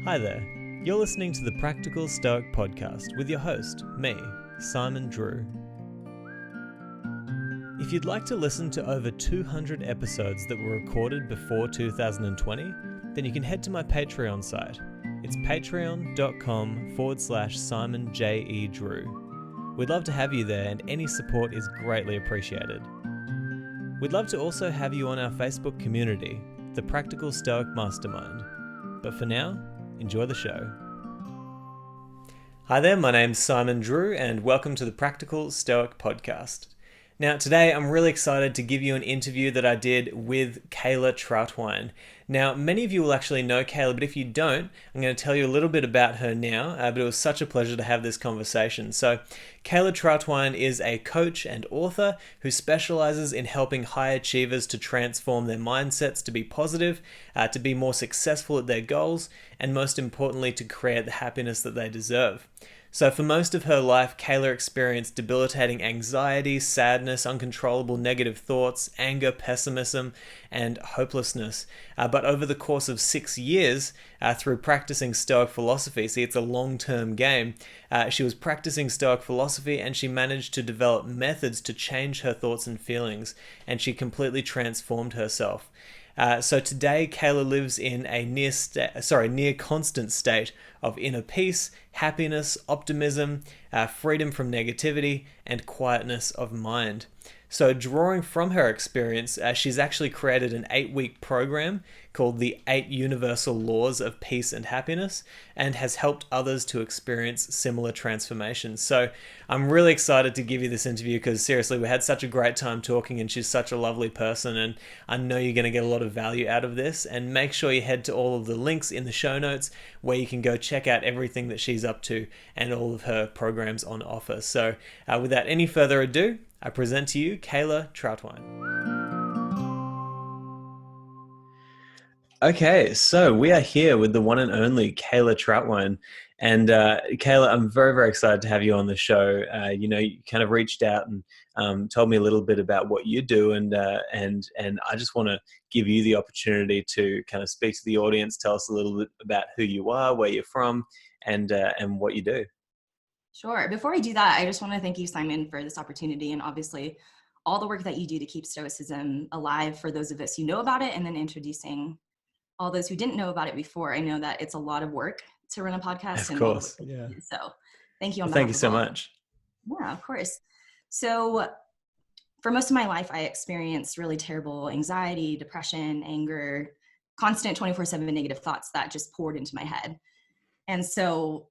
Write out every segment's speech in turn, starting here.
Hi there. You're listening to the Practical Stoic podcast with your host, me, Simon Drew. If you'd like to listen to over 200 episodes that were recorded before 2020, then you can head to my Patreon site. It's patreon.com/Simon J.E. Drew. We'd love to have you there, and any support is greatly appreciated. We'd love to also have you on our Facebook community, the Practical Stoic Mastermind. But for now, enjoy the show. Hi there, my name's Simon Drew, and welcome to the Practical Stoic podcast. Now, today I'm really excited to give you an interview that I did with Kayla Trautwein. Now, many of you will actually know Kayla, but if you don't, I'm going to tell you a little bit about her now, but it was such a pleasure to have this conversation. So, Kayla Trautwein is a coach and author who specializes in helping high achievers to transform their mindsets to be positive, to be more successful at their goals, and most importantly, to create the happiness that they deserve. So for most of her life, Kayla experienced debilitating anxiety, sadness, uncontrollable negative thoughts, anger, pessimism, and hopelessness. But over the course of 6 years, through practicing Stoic philosophy, see, it's a long-term game, she was practicing Stoic philosophy and she managed to develop methods to change her thoughts and feelings, and she completely transformed herself. So today, Kayla lives in a near constant state of inner peace, happiness, optimism, freedom from negativity, and quietness of mind. So drawing from her experience, she's actually created an 8-week program called the 8 Universal Laws of Peace and Happiness, and has helped others to experience similar transformations. So I'm really excited to give you this interview because seriously, we had such a great time talking and she's such a lovely person, and I know you're going to get a lot of value out of this. And make sure you head to all of the links in the show notes where you can go check out everything that she's up to and all of her programs on offer. So without any further ado, I present to you Kayla Trautwein. Okay, so we are here with the one and only Kayla Trautwein. And Kayla, I'm very, very excited to have you on the show. You kind of reached out and told me a little bit about what you do, and I just want to give you the opportunity to kind of speak to the audience, tell us a little bit about who you are, where you're from, and what you do. Sure. Before I do that, I just want to thank you, Simon, for this opportunity, and obviously all the work that you do to keep Stoicism alive for those of us who know about it, and then introducing all those who didn't know about it before. I know that it's a lot of work to run a podcast Of and all the work course, that yeah. you do. So thank you on Well, thank you behalf of so all. much. Yeah, of course. So for most of my life, I experienced really terrible anxiety, depression, anger, constant 24/7 negative thoughts that just poured into my head. And so,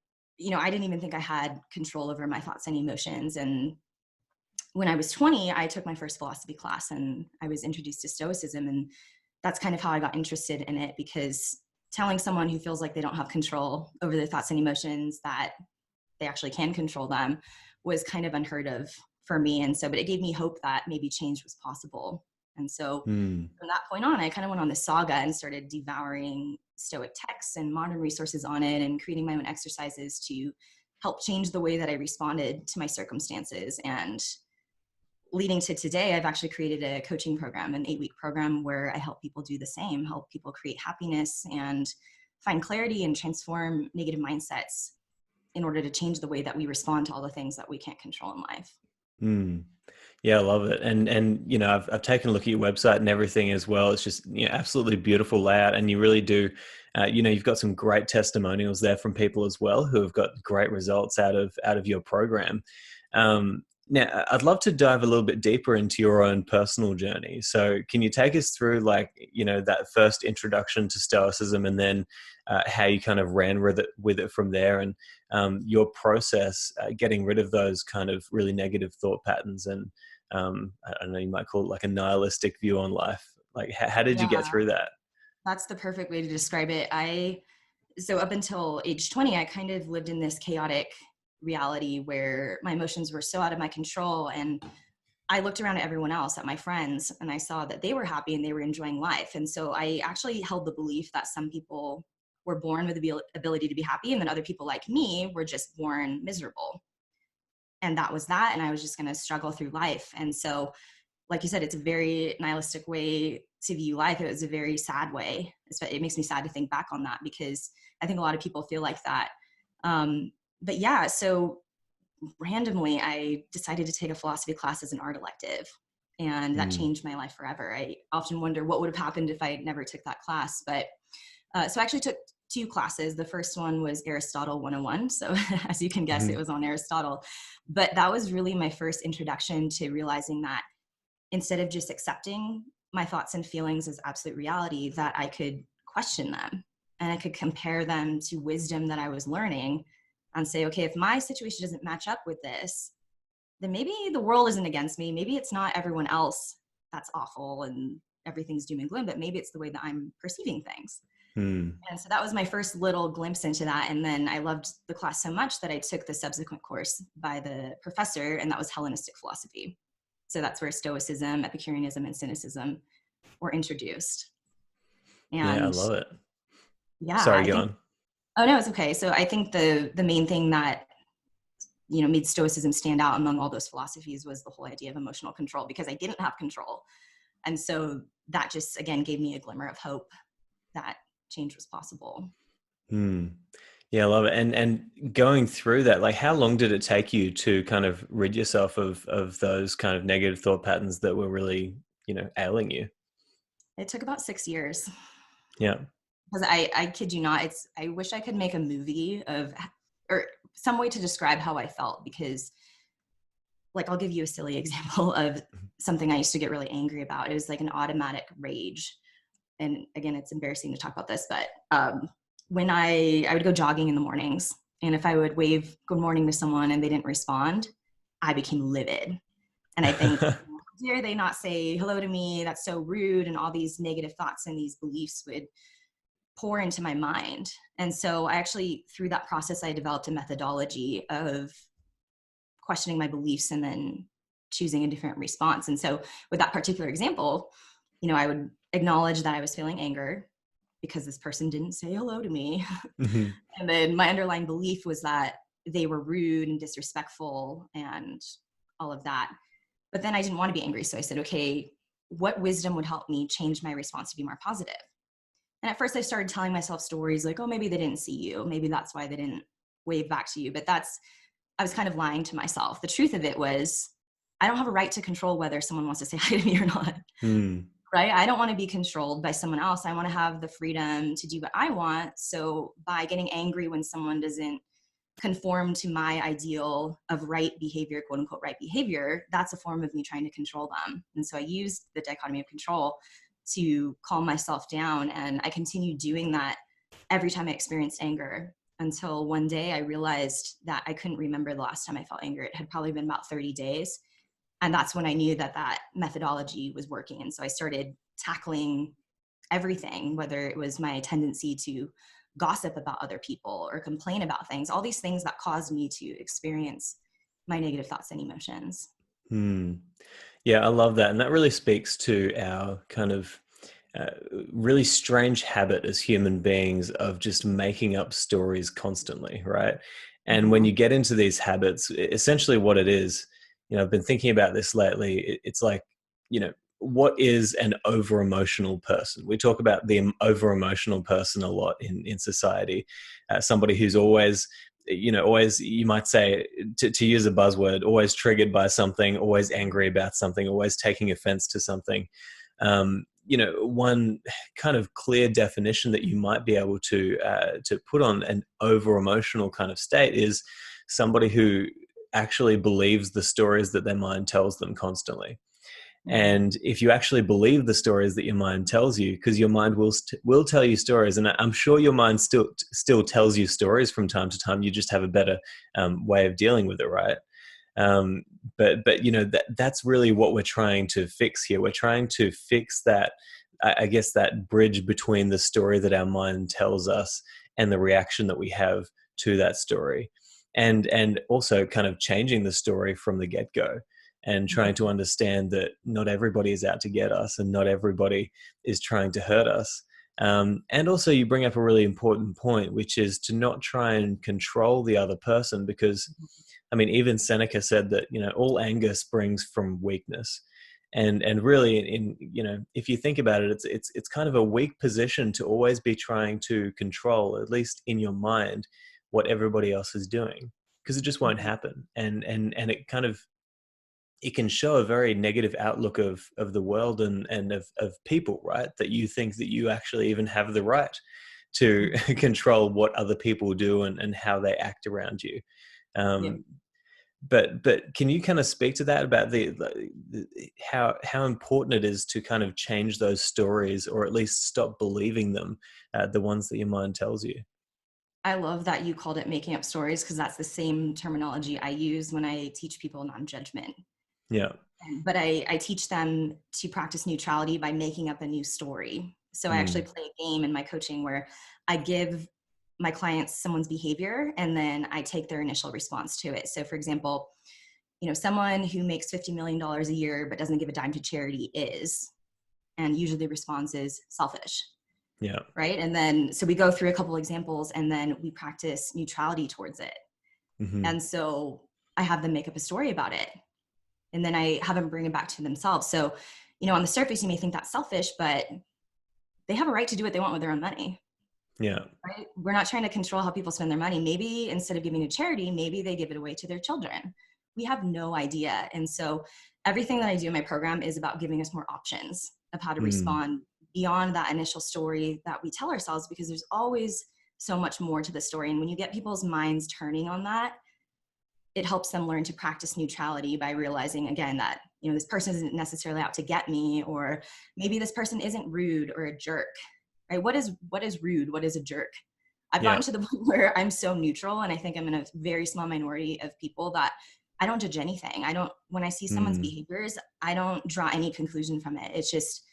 I didn't even think I had control over my thoughts and emotions. And when I was 20, I took my first philosophy class and I was introduced to Stoicism. And that's kind of how I got interested in it, because telling someone who feels like they don't have control over their thoughts and emotions that they actually can control them was kind of unheard of for me. And so, but it gave me hope that maybe change was possible. And so from that point on, I kind of went on this saga and started devouring Stoic texts and modern resources on it, and creating my own exercises to help change the way that I responded to my circumstances. And leading to today, I've actually created a coaching program, an 8-week program where I help people do the same, help people create happiness and find clarity and transform negative mindsets in order to change the way that we respond to all the things that we can't control in life. Yeah, I love it. And I've taken a look at your website and everything as well. It's just absolutely beautiful layout, and you really do. You've got some great testimonials there from people as well who have got great results out of your program. Now, I'd love to dive a little bit deeper into your own personal journey. So, can you take us through, that first introduction to Stoicism, and then how you kind of ran with it from there, and your process getting rid of those kind of really negative thought patterns, and I don't know, you might call it like a nihilistic view on life. Like, how did you get through that? That's the perfect way to describe it. So up until age 20, I kind of lived in this chaotic reality where my emotions were so out of my control. And I looked around at everyone else, at my friends, and I saw that they were happy and they were enjoying life. And so I actually held the belief that some people were born with the ability to be happy, and then other people like me were just born miserable. And that was that. And I was just going to struggle through life. And so, like you said, it's a very nihilistic way to view life. It was a very sad way. It makes me sad to think back on that, because I think a lot of people feel like that. But yeah, so randomly, I decided to take a philosophy class as an art elective, and that changed my life forever. I often wonder what would have happened if I never took that class. But so I actually took two classes. The first one was Aristotle 101. So as you can guess, it was on Aristotle. But that was really my first introduction to realizing that instead of just accepting my thoughts and feelings as absolute reality, that I could question them and I could compare them to wisdom that I was learning and say, okay, if my situation doesn't match up with this, then maybe the world isn't against me. Maybe it's not everyone else that's awful and everything's doom and gloom, but maybe it's the way that I'm perceiving things. And so that was my first little glimpse into that. And then I loved the class so much that I took the subsequent course by the professor, and that was Hellenistic philosophy. So that's where Stoicism, Epicureanism, and Cynicism were introduced. Yeah, I And love it. yeah, Sorry, I go think, on. oh no, it's okay. So I think the main thing that, made Stoicism stand out among all those philosophies was the whole idea of emotional control, because I didn't have control. And so that just, again, gave me a glimmer of hope that change was possible. Yeah, I love it. And going through that, like, how long did it take you to kind of rid yourself of those kind of negative thought patterns that were really, ailing you? It took about 6 years. Yeah. Because I kid you not, I wish I could make a movie of, or some way to describe how I felt, because like, I'll give you a silly example of something I used to get really angry about. It was like an automatic rage. And again, it's embarrassing to talk about this, but when I would go jogging in the mornings, and if I would wave good morning to someone and they didn't respond, I became livid. And I think, how dare they not say hello to me? That's so rude. And all these negative thoughts and these beliefs would pour into my mind. And so I actually, through that process, I developed a methodology of questioning my beliefs and then choosing a different response. And so with that particular example, I would acknowledge that I was feeling anger because this person didn't say hello to me. Hmm. And then my underlying belief was that they were rude and disrespectful and all of that. But then I didn't want to be angry. So I said, okay, what wisdom would help me change my response to be more positive? And at first I started telling myself stories like, oh, maybe they didn't see you. Maybe that's why they didn't wave back to you. But I was kind of lying to myself. The truth of it was, I don't have a right to control whether someone wants to say hi to me or not. Right? I don't want to be controlled by someone else. I want to have the freedom to do what I want. So by getting angry when someone doesn't conform to my ideal of right behavior, quote unquote, right behavior, that's a form of me trying to control them. And so I used the dichotomy of control to calm myself down. And I continued doing that every time I experienced anger, until one day I realized that I couldn't remember the last time I felt anger. It had probably been about 30 days. And that's when I knew that methodology was working. And so I started tackling everything, whether it was my tendency to gossip about other people or complain about things, all these things that caused me to experience my negative thoughts and emotions. Yeah, I love that. And that really speaks to our kind of uh, really strange habit as human beings of just making up stories constantly, right? And when Mm-hmm. you get into these habits, essentially what it is, I've been thinking about this lately. It's like, what is an over emotional person? We talk about the over emotional person a lot in society. Somebody who's always, always, you might say, to use a buzzword, always triggered by something, always angry about something, always taking offense to something. One kind of clear definition that you might be able to put on an over emotional kind of state is somebody who actually believes the stories that their mind tells them constantly. Mm-hmm. And if you actually believe the stories that your mind tells you, because your mind will tell you stories, and I'm sure your mind still tells you stories from time to time. You just have a better way of dealing with it, right? Um, but that's really what we're trying to fix here. We're trying to fix that, I guess, that bridge between the story that our mind tells us and the reaction that we have to that story, and also kind of changing the story from the get-go, and trying to understand that not everybody is out to get us and not everybody is trying to hurt us. And also you bring up a really important point, which is to not try and control the other person, because I mean, even Seneca said that, all anger springs from weakness. And really, if you think about it, it's kind of a weak position to always be trying to control, at least in your mind, what everybody else is doing, because it just won't Mhm. happen. And it can show a very negative outlook of the world and of people, right? That you think that you actually even have the right to Mhm. control what other people do and how they act around you. Yep. Um, but can you kind of speak to that about how important it is to kind of change those stories, or at least stop believing them, the ones that your mind tells you? I love that you called it making up stories because that's the same terminology I use when I teach people non-judgment. Yeah. But I teach them to practice neutrality by making up a new story. So I actually Mm. play a game in my coaching where I give my clients someone's behavior and then I take their initial response to it. So for example, someone who makes $50 million a year but doesn't give a dime to charity is, and usually the response is selfish, Yeah. right? And then, so we go through a couple examples and then we practice neutrality towards it. Hmm. And so I have them make up a story about it. And then I have them bring it back to themselves. So, on the surface, you may think that's selfish, but they have a right to do what they want with their own money, Yeah. right? We're not trying to control how people spend their money. Maybe instead of giving to charity, maybe they give it away to their children. We have no idea. And so everything that I do in my program is about giving us more options of how to Mm. respond beyond that initial story that we tell ourselves, because there's always so much more to the story. And when you get people's minds turning on that, it helps them learn to practice neutrality by realizing, again, that this person isn't necessarily out to get me, or maybe this person isn't rude or a jerk, right? What is rude? What is a jerk? I've Yeah. gotten to the point where I'm so neutral, and I think I'm in a very small minority of people that I don't judge anything. I don't, when I see someone's Mm. behaviors, I don't draw any conclusion from it. It's just,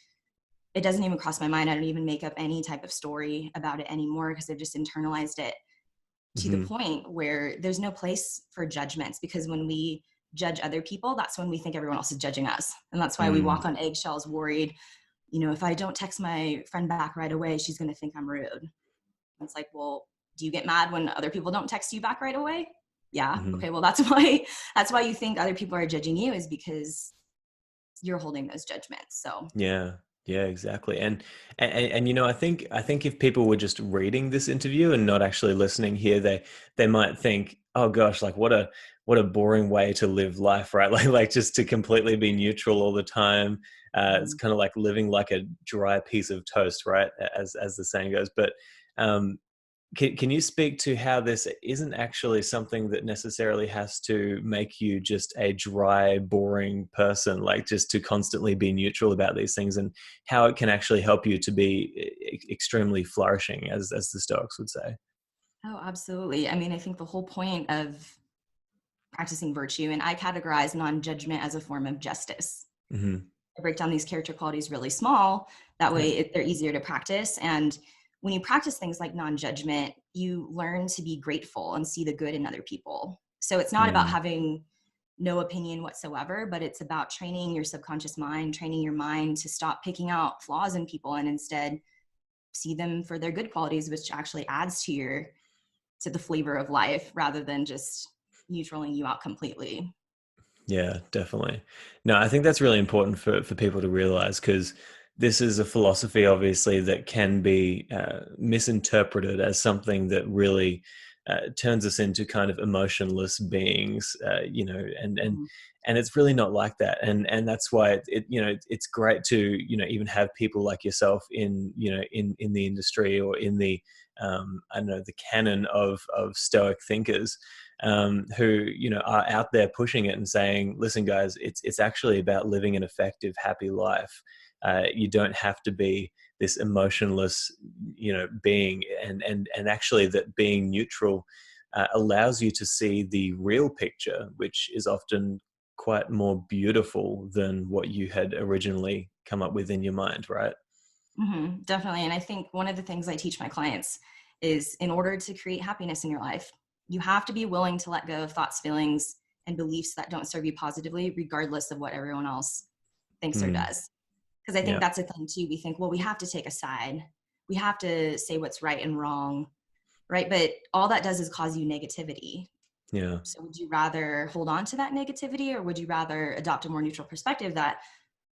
it doesn't even cross my mind. I don't even make up any type of story about it anymore because I've just internalized it to the Hmm. point where there's no place for judgments, because when we judge other people, that's when we think everyone else is judging us. And that's why we Mm. walk on eggshells, worried, if I don't text my friend back right away, she's going to think I'm rude. And it's like, well, do you get mad when other people don't text you back right away? Yeah. Hmm. Okay. Well, that's why you think other people are judging you, is because you're holding those judgments. So, Yeah, yeah, exactly. And I think if people were just reading this interview and not actually listening here, they might think, oh gosh, like what a boring way to live life, right? Like just to completely be neutral all the time. It's mhm. kind of like living like a dry piece of toast, right? As the saying goes. But um, can you speak to how this isn't actually something that necessarily has to make you just a dry, boring person, like just to constantly be neutral about these things, and how it can actually help you to be extremely flourishing, as the Stoics would say? Oh, absolutely. I mean, I think the whole point of practicing virtue, and I categorize non-judgment as a form of justice. Hmm. I break down these character qualities really small. That Yeah. way they're easier to practice. And when you practice things like non-judgment, you learn to be grateful and see the good in other people. So it's not about Mm. having no opinion whatsoever, but it's about training your subconscious mind, training your mind to stop picking out flaws in people and instead see them for their good qualities, which actually adds to the flavor of life rather than just neutraling you out completely. Yeah, definitely. No, I think that's really important for people to realize, because this is a philosophy, obviously, that can be misinterpreted as something that really turns us into kind of emotionless beings, and Mhm. and it's really not like that. And that's why it's great to even have people like yourself in the industry, or in the I don't know, the canon of Stoic thinkers, who are out there pushing it and saying, listen guys, it's actually about living an effective, happy life. You don't have to be this emotionless being, and actually that being neutral allows you to see the real picture, which is often quite more beautiful than what you had originally come up with in your mind, right? Definitely. And I think one of the things I teach my clients is, in order to create happiness in your life, you have to be willing to let go of thoughts, feelings, and beliefs that don't serve you positively, regardless of what everyone else thinks or Mm. does. Because I think Yeah. that's a thing too. We think, well, we have to take a side, we have to say what's right and wrong, right? But all that does is cause you negativity. Yeah. So would you rather hold on to that negativity, or would you rather adopt a more neutral perspective that,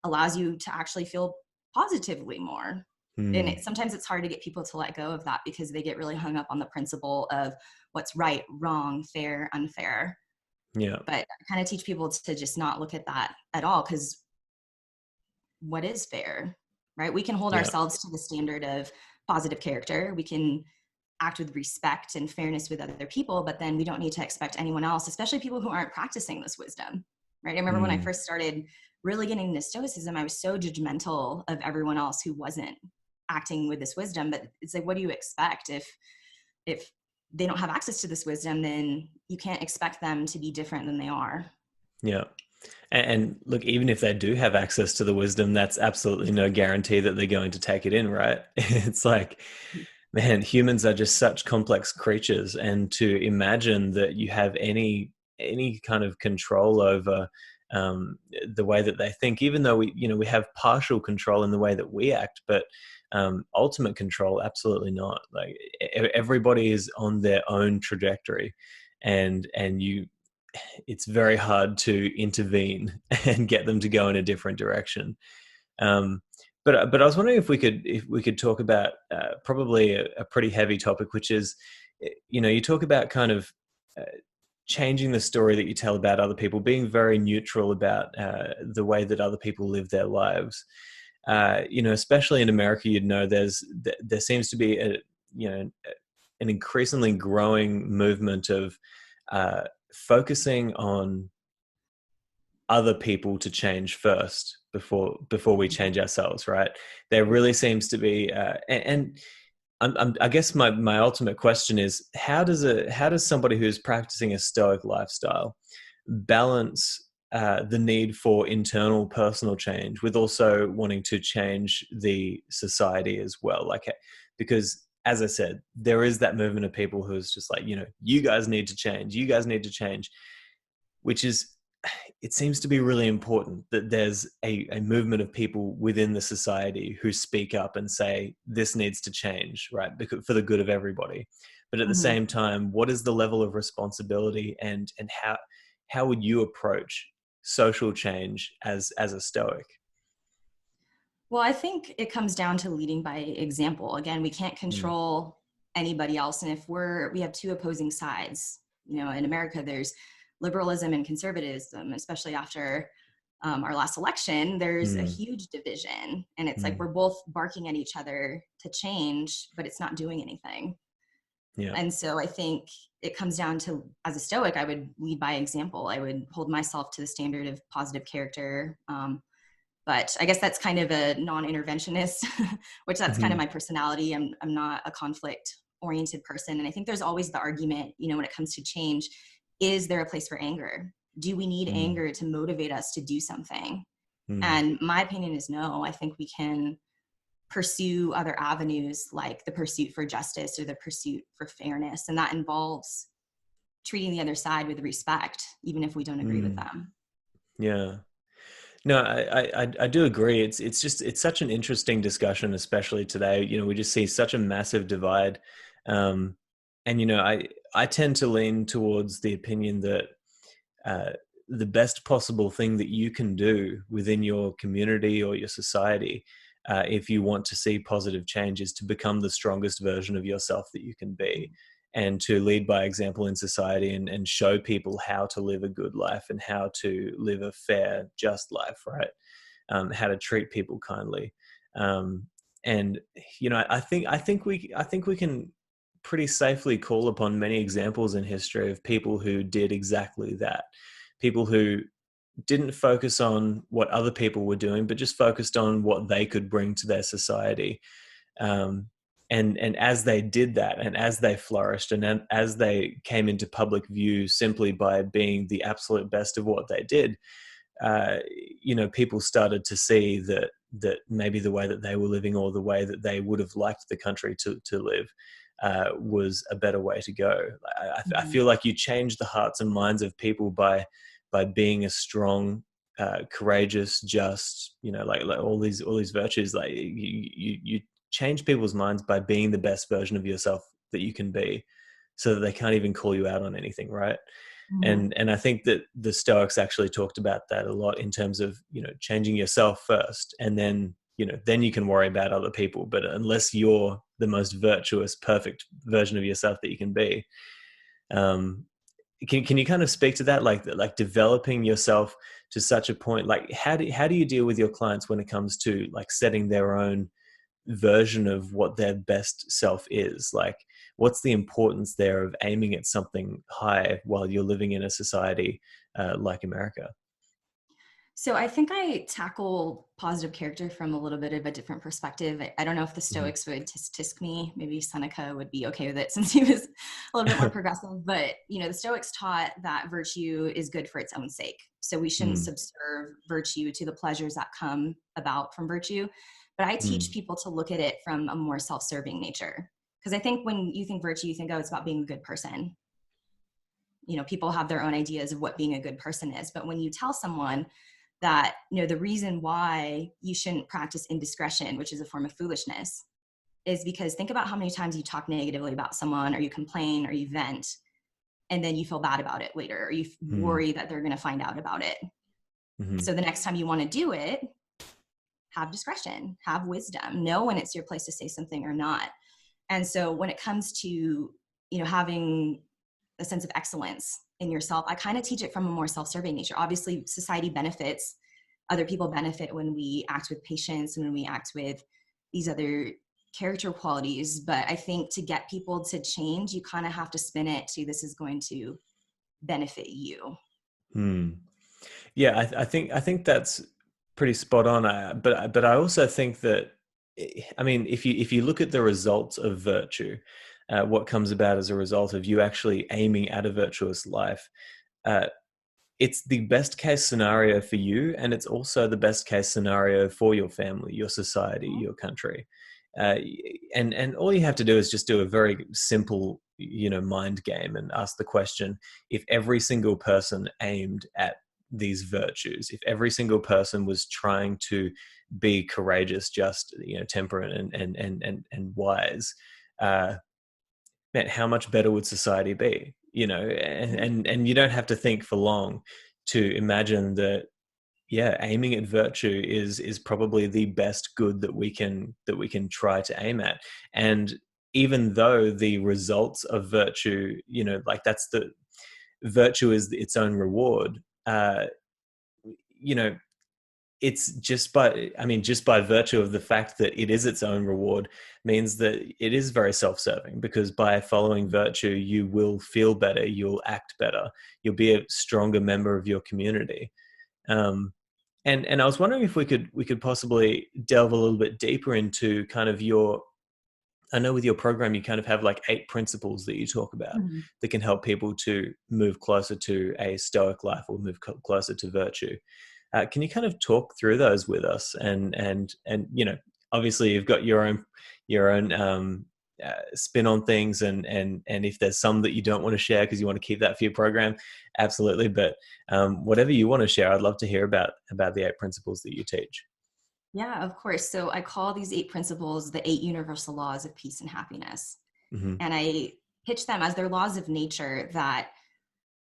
allows you to actually feel positively more. And Mm. sometimes it's hard to get people to let go of that because they get really hung up on the principle of what's right, wrong, fair, unfair. Yeah. But I kind of teach people to just not look at that at all, because what is fair, right? We can hold Yeah. ourselves to the standard of positive character. We can act with respect and fairness with other people, but then we don't need to expect anyone else, especially people who aren't practicing this wisdom, right? I remember when I Mm. first started really getting into Stoicism, I was so judgmental of everyone else who wasn't acting with this wisdom. But it's like, what do you expect if they don't have access to this wisdom? Then you can't expect them to be different than they are. Yeah. And look, even if they do have access to the wisdom, that's absolutely no guarantee that they're going to take it in, right? It's like, man, humans are just such complex creatures, and to imagine that you have any kind of control over the way that they think, even though we have partial control in the way that we act, but ultimate control, absolutely not. Like everybody is on their own trajectory, and it's very hard to intervene and get them to go in a different direction. Um, but I was wondering if we could talk about probably a pretty heavy topic, which is, you talk about kind of uh, changing the story that you tell about other people, being very neutral about the way that other people live their lives. Especially in America, there seems to be an increasingly growing movement of focusing on other people to change first before we change ourselves, right? There really seems to be and I guess my ultimate question is, how does somebody who's practicing a stoic lifestyle balance the need for internal personal change with also wanting to change the society as well? Like, because as I said, there is that movement of people who's just like, you guys need to change, you guys need to change, which is, it seems to be really important that there's a movement of people within the society who speak up and say this needs to change, right? Because for the good of everybody. But at the Mhm. same time, what is the level of responsibility, and how would you approach social change as a Stoic? Well, I think it comes down to leading by example. Again, we can't Mm, control anybody else. And if we have two opposing sides, in America, there's liberalism and conservatism, especially after our last election, there's a mm, huge division. And it's like mm. we're both barking at each other to change, but it's not doing anything. Yeah. And so I think it comes down to, as a Stoic, I would lead by example. I would hold myself to the standard of positive character. But I guess that's kind of a non-interventionist, which that's kind of Mhm, my personality. I'm not a conflict oriented person. And I think there's always the argument, when it comes to change, is there a place for anger? Do we need mm, anger to motivate us to do something? mm, And my opinion is no. I think we can pursue other avenues, like the pursuit for justice or the pursuit for fairness. And that involves treating the other side with respect, even if we don't agree with mm. them. Yeah. No, I do agree. It's such an interesting discussion, especially today. We just see such a massive divide, um, and I tend to lean towards the opinion that uh, the best possible thing that you can do within your community or your society, if you want to see positive change, is to become the strongest version of yourself that you can be, and to lead by example in society, and show people how to live a good life and how to live a fair, just life, right? How to treat people kindly. Um, and I think we can pretty safely call upon many examples in history of people who did exactly that. People who didn't focus on what other people were doing, but just focused on what they could bring to their society. Um, and as they did that, and as they flourished, and as they came into public view simply by being the absolute best of what they did, uh, people started to see that maybe the way that they were living, or the way that they would have liked the country to live, was a better way to go. I Mhm. feel like you change the hearts and minds of people by being a strong, courageous, just, like all these virtues. Like you change people's minds by being the best version of yourself that you can be, so that they can't even call you out on anything, right? Mhm. And I think that the Stoics actually talked about that a lot in terms of, changing yourself first, and then, then you can worry about other people. But unless you're the most virtuous, perfect version of yourself that you can be, um, can you kind of speak to that, like developing yourself to such a point? Like, how do you deal with your clients when it comes to like setting their own version of what their best self is? Like, what's the importance there of aiming at something high while you're living in a society like America? So I think I tackle positive character from a little bit of a different perspective. I don't know if the Hmm. Stoics would tisk me. Maybe Seneca would be okay with it since he was a little bit more progressive. But the Stoics taught that virtue is good for its own sake. So we shouldn't Mm, subserve virtue to the pleasures that come about from virtue. But I teach mm, people to look at it from a more self-serving nature. Because I think when you think virtue, you think, oh, it's about being a good person. People have their own ideas of what being a good person is. But when you tell someone that, the reason why you shouldn't practice indiscretion, which is a form of foolishness, is because think about how many times you talk negatively about someone, or you complain, or you vent, and then you feel bad about it later, or you mm, worry that they're going to find out about it. mhm, So the next time you want to do it, have discretion, have wisdom, know when it's your place to say something or not. And so when it comes to, having a sense of excellence in yourself, I kind of teach it from a more self-serving nature. Obviously, society benefits, other people benefit when we act with patience and when we act with these other character qualities. But I think to get people to change, you kind of have to spin it to this is going to benefit you. mm. Yeah, I think that's pretty spot on. But I also think that, I mean, if you look at the results of virtue, what comes about as a result of you actually aiming at a virtuous life, uh, it's the best case scenario for you, and it's also the best case scenario for your family, your society, your country. Uh, and all you have to do is just do a very simple, mind game, and ask the question: if every single person aimed at these virtues, if every single person was trying to be courageous, just, temperate, and wise, uh, man, how much better would society be? And you don't have to think for long to imagine that, yeah, aiming at virtue is probably the best good that we can try to aim at. And even though the results of virtue, like, that's the virtue is its own reward, you know it's just by virtue of the fact that it is its own reward, means that it is very self-serving, because by following virtue you will feel better, you'll act better, you'll be a stronger member of your community. Um, and I was wondering if we could possibly delve a little bit deeper into kind of your, I know with your program you kind of have like 8 principles that you talk about Mhm. that can help people to move closer to a stoic life, or move closer to virtue. Can you kind of talk through those with us? And obviously you've got your own spin on things, and if there's some that you don't want to share because you want to keep that for your program, absolutely. But whatever you want to share, I'd love to hear about the 8 principles that you teach. Yeah, of course. So I call these 8 principles the 8 universal laws of peace and happiness. Hmm. And I pitch them as their laws of nature, that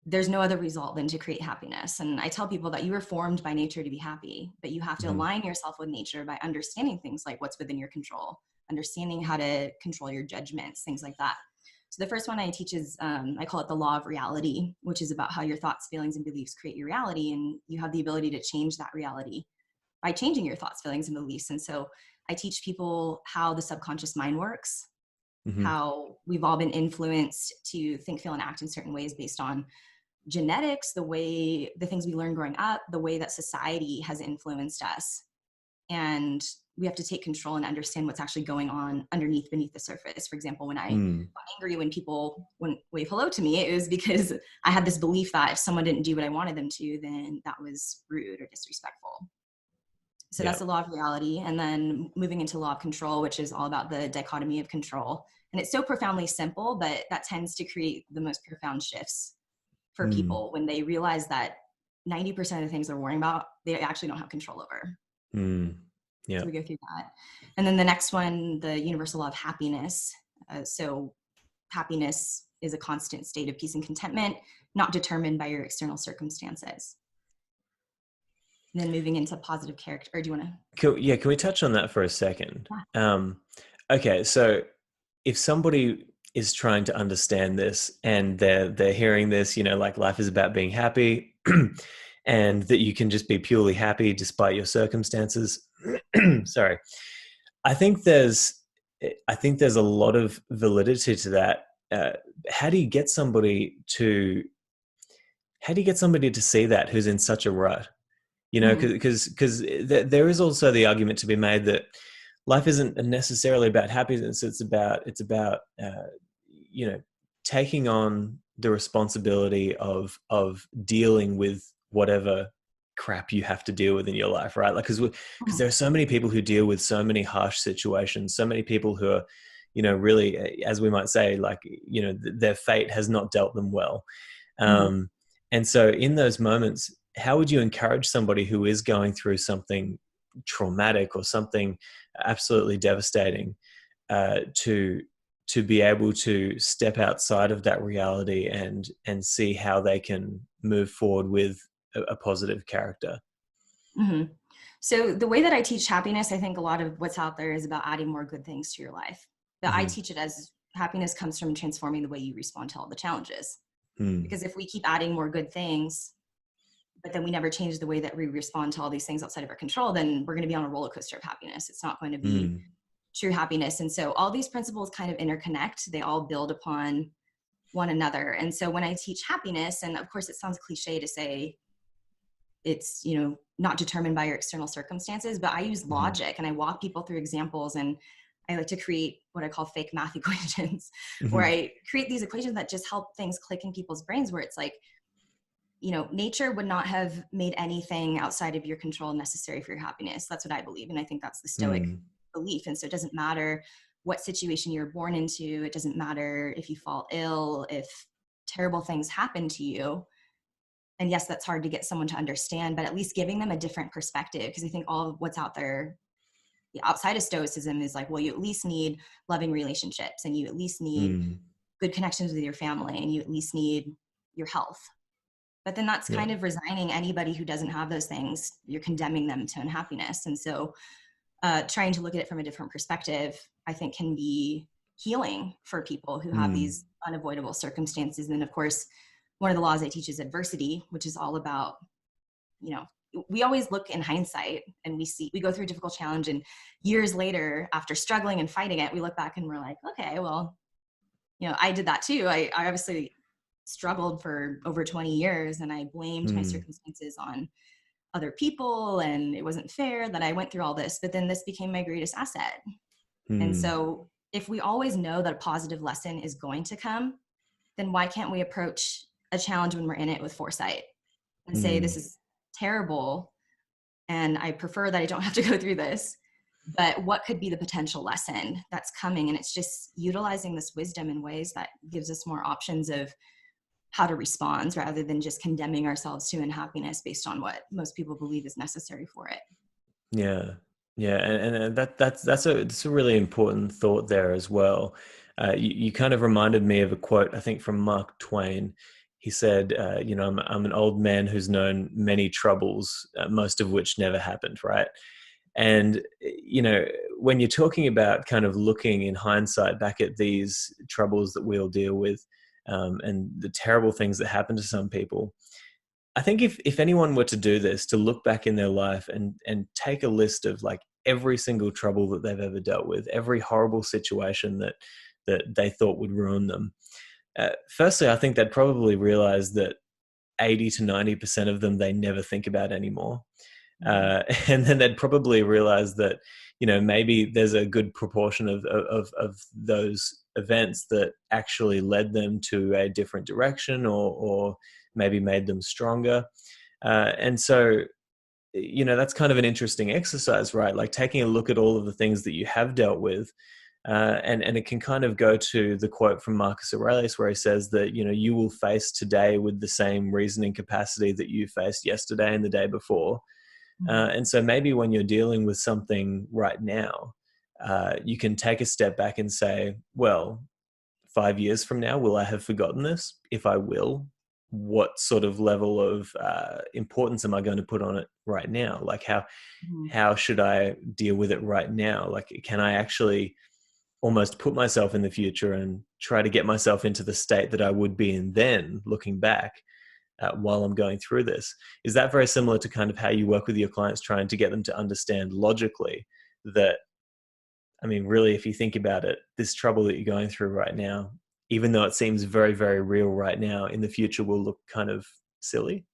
there's no other result than to create happiness. And I tell people that you were formed by nature to be happy, but you have to Hmm. align yourself with nature by understanding things like what's within your control, understanding how to control your judgments, things like that. So the first one I teach is, I call it the law of reality, which is about how your thoughts, feelings, and beliefs create your reality. And you have the ability to change that reality by changing your thoughts, feelings, and beliefs. And so I teach people how the subconscious mind works, Hmm. how we've all been influenced to think, feel, and act in certain ways based on genetics, the things we learned growing up, the way that society has influenced us. And we have to take control and understand what's actually going on beneath the surface. For example, when I Mm. got angry when people wouldn't wave hello to me, it was because I had this belief that if someone didn't do what I wanted them to, then that was rude or disrespectful. So Yeah. that's the law of reality. And then moving into law of control, which is all about the dichotomy of control. And it's so profoundly simple, but that tends to create the most profound shifts for Mm. people when they realize that 90% of the things they're worrying about, they actually don't have control over. Mm. So Yeah. we go through that. And then the next one, the universal law of happiness. So happiness is a constant state of peace and contentment, not determined by your external circumstances. And then moving into positive character, or do you want to? Can we touch on that for a second? Yeah. Okay, so if somebody is trying to understand this and they're hearing this, like life is about being happy, and that you can just be purely happy despite your circumstances. Sorry. I think there's a lot of validity to that. How do you get somebody to see that who's in such a rut? Mm-hmm. Because there is also the argument to be made that life isn't necessarily about happiness. It's about taking on the responsibility of dealing with whatever crap you have to deal with in your life, right? Like, because there are so many people who deal with so many harsh situations, so many people who are, really, as we might say, like, their fate has not dealt them well. Mm-hmm. And so in those moments, how would you encourage somebody who is going through something traumatic or something absolutely devastating, to be able to step outside of that reality and see how they can move forward with a positive character? Mm-hmm. So the way that I teach happiness, I think a lot of what's out there is about adding more good things to your life. But I Mm-hmm. teach it as happiness comes from transforming the way you respond to all the challenges. Mm. Because if we keep adding more good things, but then we never change the way that we respond to all these things outside of our control, then we're going to be on a roller coaster of happiness. It's not going to be Mm. true happiness. And so all these principles kind of interconnect. They all build upon one another. And so when I teach happiness, and of course it sounds cliche to say it's, not determined by your external circumstances, but I use Mm. logic and I walk people through examples, and I like to create what I call fake math equations, where Mm. I create these equations that just help things click in people's brains, where it's like, nature would not have made anything outside of your control necessary for your happiness. That's what I believe. And I think that's the Stoic Mm. belief. And so it doesn't matter what situation you're born into. It doesn't matter if you fall ill, if terrible things happen to you. And yes, that's hard to get someone to understand, but at least giving them a different perspective. Because I think all of what's out there outside of Stoicism is like, well, you at least need loving relationships, and you at least need Mm. good connections with your family, and you at least need your health. But then that's Yeah. kind of resigning anybody who doesn't have those things. You're condemning them to unhappiness. And so trying to look at it from a different perspective, I think, can be healing for people who have Mm. these unavoidable circumstances. And then, of course, one of the laws I teach is adversity, which is all about, we always look in hindsight and we go through a difficult challenge, and years later, after struggling and fighting it, we look back and we're like, okay, well, I did that too. I obviously struggled for over 20 years, and I blamed my Mm. circumstances on other people, and it wasn't fair that I went through all this, but then this became my greatest asset. And Mm. so if we always know that a positive lesson is going to come, then why can't we approach a challenge when we're in it with foresight and say, this Mm. is terrible and I prefer that I don't have to go through this, but what could be the potential lesson that's coming? And it's just utilizing this wisdom in ways that gives us more options of how to respond, rather than just condemning ourselves to unhappiness based on what most people believe is necessary for it. Yeah, yeah, and that's a really important thought there as well. You kind of reminded me of a quote, I think, from Mark Twain. He said, I'm an old man who's known many troubles, most of which never happened, right? And when you're talking about kind of looking in hindsight back at these troubles that we all deal with, and the terrible things that happen to some people, I think if anyone were to do this, to look back in their life and take a list of like every single trouble that they've ever dealt with, every horrible situation that they thought would ruin them. Firstly, I think they'd probably realize that 80 to 90% of them they never think about anymore. Mm-hmm. And then they'd probably realize that, maybe there's a good proportion of those events that actually led them to a different direction, or maybe made them stronger. And so, that's kind of an interesting exercise, right? Like taking a look at all of the things that you have dealt with. And it can kind of go to the quote from Marcus Aurelius, where he says that, you will face today with the same reasoning capacity that you faced yesterday and the day before. And so maybe when you're dealing with something right now, you can take a step back and say, well, 5 years from now, will I have forgotten this? If I will, what sort of level of importance am I going to put on it right now? Like Mhm. how should I deal with it right now? Like, can I actually almost put myself in the future and try to get myself into the state that I would be in then, looking back while I'm going through this? Is that very similar to kind of how you work with your clients, trying to get them to understand logically that, I mean, really, if you think about it, this trouble that you're going through right now, even though it seems very, very real right now, in the future will look kind of silly?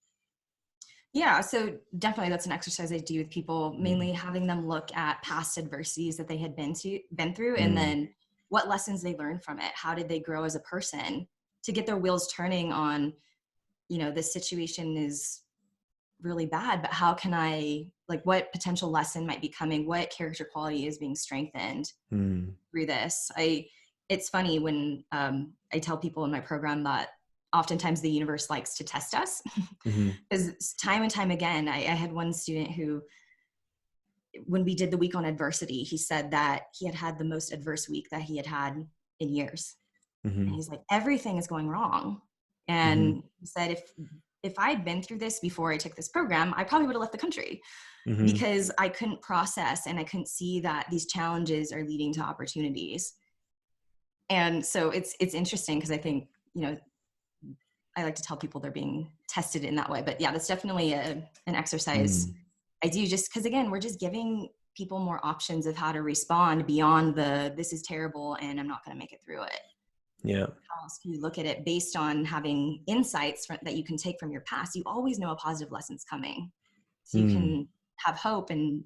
Yeah, so definitely that's an exercise I do with people, Mm, mainly having them look at past adversities that they had been through, and mm, then what lessons they learned from it. How did they grow as a person to get their wheels turning on, this situation is really bad, but how can I, like, what potential lesson might be coming? What character quality is being strengthened mm, through this? It's funny when I tell people in my program that oftentimes the universe likes to test us mhm, because time and time again, I had one student who, when we did the week on adversity, he said that he had had the most adverse week that he had had in years. And mhm, he's like, everything is going wrong. mhm, And he said, if I had been through this before I took this program, I probably would have left the country mhm. because I couldn't process and I couldn't see that these challenges are leading to opportunities. And so it's interesting because I think, I like to tell people they're being tested in that way. But yeah, that's definitely an exercise Mm. I do, just because, again, we're just giving people more options of how to respond beyond this is terrible and I'm not going to make it through it. Yeah. How else can you look at it based on having insights that you can take from your past? You always know a positive lesson's coming. So you Mm. can have hope and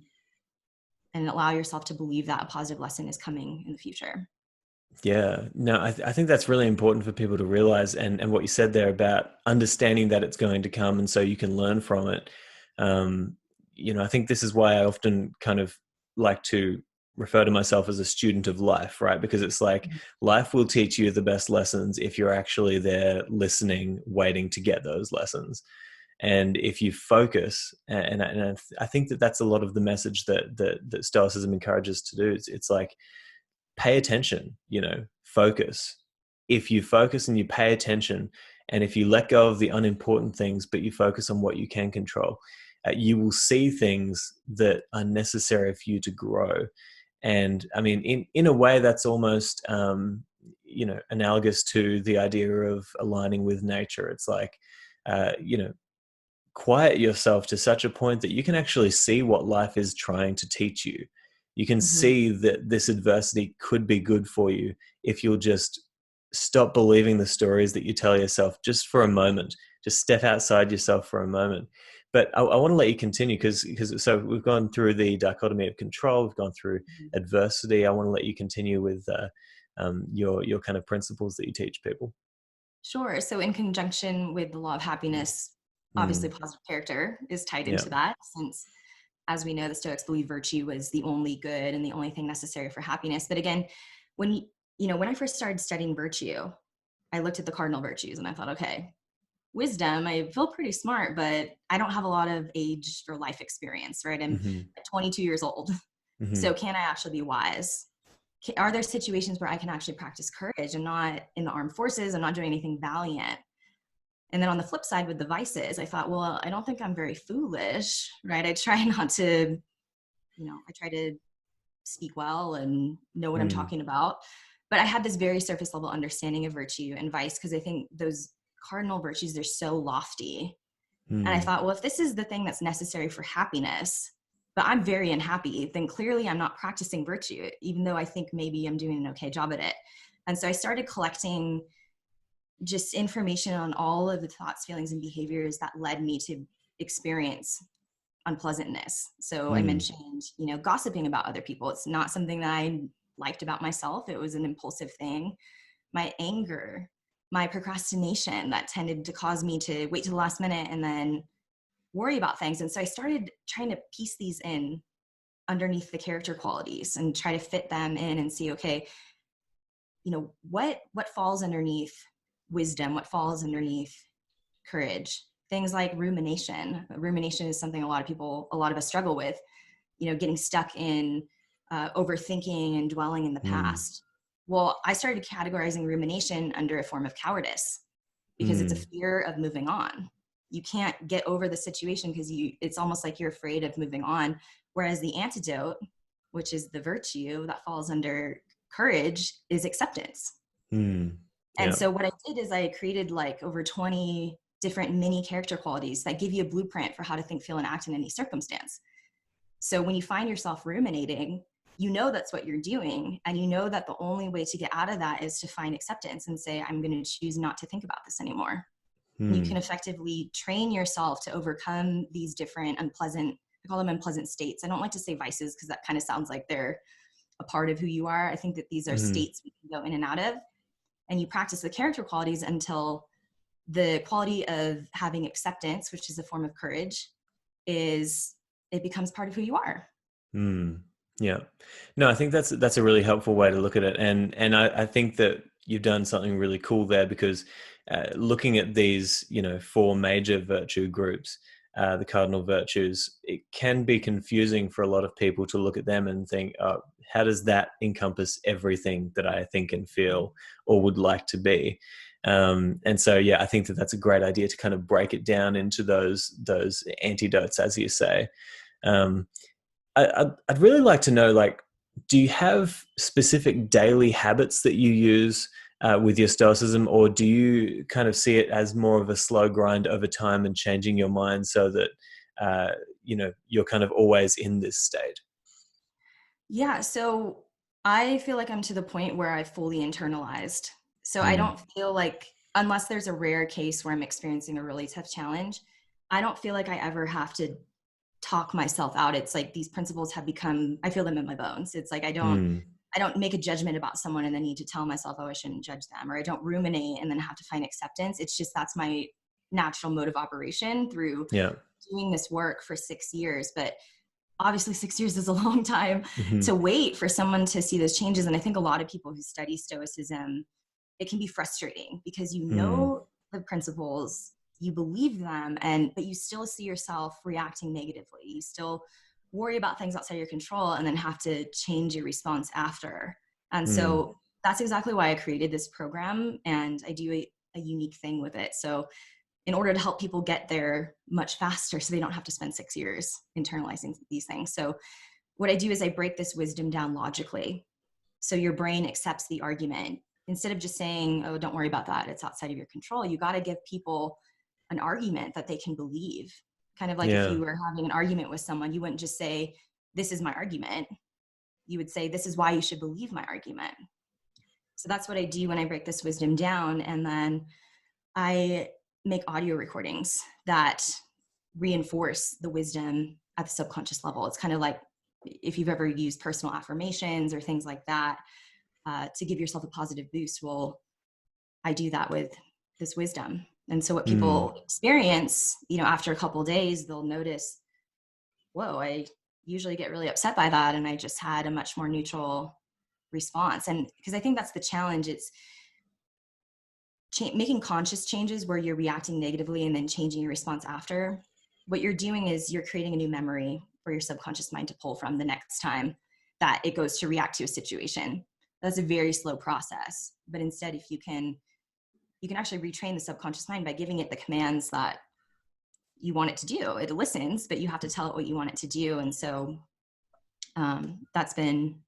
allow yourself to believe that a positive lesson is coming in the future. Yeah, no, I think that's really important for people to realize, and what you said there about understanding that it's going to come, and so you can learn from it. Um, I think this is why I often kind of like to refer to myself as a student of life, right? Because it's like life will teach you the best lessons if you're actually there listening, waiting to get those lessons. And if you focus, and I think that that's a lot of the message that Stoicism encourages to do. It's like, pay attention, focus. If you focus and you pay attention, and if you let go of the unimportant things, but you focus on what you can control, you will see things that are necessary for you to grow. And I mean, in a way, that's almost, analogous to the idea of aligning with nature. It's like, uh, you know, quiet yourself to such a point that you can actually see what life is trying to teach you. You can Mm-hmm. see that this adversity could be good for you if you'll just stop believing the stories that you tell yourself just for a moment. Just step outside yourself for a moment. But I want to let you continue because so we've gone through the dichotomy of control, we've gone through adversity. I want to let you continue with your kind of principles that you teach people. Sure. So, in conjunction with the law of happiness, obviously Mm, positive character is tied yeah. into that, since, as we know, the Stoics believe virtue was the only good and the only thing necessary for happiness. But again, when when I first started studying virtue, I looked at the cardinal virtues and I thought, okay, wisdom, I feel pretty smart, but I don't have a lot of age or life experience, right? I'm Hmm. 22 years old. Hmm. So, can I actually be wise? Are there situations where I can actually practice courage? I'm not in the armed forces, I'm not doing anything valiant. And then on the flip side with the vices, I thought, well, I don't think I'm very foolish, right? I try not to, I try to speak well and know what I'm Mm, talking about. But I had this very surface level understanding of virtue and vice because I think those cardinal virtues, they're so lofty. And I mm, thought, well, if this is the thing that's necessary for happiness, but I'm very unhappy, then clearly I'm not practicing virtue, even though I think maybe I'm doing an okay job at it. And so I started collecting just information on all of the thoughts, feelings, and behaviors that led me to experience unpleasantness. So I mm, mentioned, gossiping about other people. It's not something that I liked about myself. It was an impulsive thing. My anger, my procrastination that tended to cause me to wait to the last minute and then worry about things. And so I started trying to piece these in underneath the character qualities and try to fit them in and see, okay, what falls underneath wisdom, what falls underneath courage. Things like rumination. Rumination is something a lot of us struggle with, getting stuck in overthinking and dwelling in the mm, past. Well, I started categorizing rumination under a form of cowardice because it's a Mm. fear of moving on. You can't get over the situation because it's almost like you're afraid of moving on. Whereas the antidote, which is the virtue that falls under courage, is acceptance. Mm. And Yeah. so what I did is I created like over 20 different mini character qualities that give you a blueprint for how to think, feel, and act in any circumstance. So when you find yourself ruminating, you know that's what you're doing. And you know that the only way to get out of that is to find acceptance and say, I'm going to choose not to think about this anymore. And you can Mm. effectively train yourself to overcome these different unpleasant, I call them unpleasant states. I don't like to say vices because that kind of sounds like they're a part of who you are. I think that these are Mm. states we can go in and out of. And you practice the character qualities until the quality of having acceptance, which is a form of courage, it becomes part of who you are. Mm. Yeah. No, I think that's a really helpful way to look at it, and I think that you've done something really cool there because looking at these, four major virtue groups, the cardinal virtues, it can be confusing for a lot of people to look at them and think, oh, how does that encompass everything that I think and feel or would like to be? And so, yeah, I think that that's a great idea to kind of break it down into those antidotes, as you say. Um, I'd really like to know, like, do you have specific daily habits that you use with your stoicism, or do you kind of see it as more of a slow grind over time and changing your mind so that you're kind of always in this state? Yeah. So I feel like I'm to the point where I fully internalized. So I Mm. don't feel like, unless there's a rare case where I'm experiencing a really tough challenge, I don't feel like I ever have to talk myself out. It's like these principles have become, I feel them in my bones. It's like Mm. I don't make a judgment about someone and then need to tell myself, oh, I shouldn't judge them, or I don't ruminate and then have to find acceptance. It's just that's my natural mode of operation through Yeah. doing this work for 6 years. But obviously 6 years is a long time Hmm. to wait for someone to see those changes. And I think a lot of people who study stoicism, it can be frustrating because you Mm. know the principles, you believe them, but you still see yourself reacting negatively. You still worry about things outside your control and then have to change your response after. And Mm. so that's exactly why I created this program, and I do a unique thing with it. So in order to help people get there much faster so they don't have to spend 6 years internalizing these things. So what I do is I break this wisdom down logically. So your brain accepts the argument. Instead of just saying, oh, don't worry about that, it's outside of your control, you got to give people an argument that they can believe. Kind of like if Yeah. you were having an argument with someone, you wouldn't just say, this is my argument. You would say, this is why you should believe my argument. So that's what I do when I break this wisdom down. And then I make audio recordings that reinforce the wisdom at the subconscious level. It's kind of like if you've ever used personal affirmations or things like that to give yourself a positive boost. Well, I do that with this wisdom. And so what Mm. people experience, after a couple of days, they'll notice, whoa, I usually get really upset by that. And I just had a much more neutral response. And because I think that's the challenge, it's making conscious changes where you're reacting negatively and then changing your response after. What you're doing is you're creating a new memory for your subconscious mind to pull from the next time that it goes to react to a situation. That's a very slow process. But instead, if you can actually retrain the subconscious mind by giving it the commands that you want it to do. It listens, but you have to tell it what you want it to do. And so that's been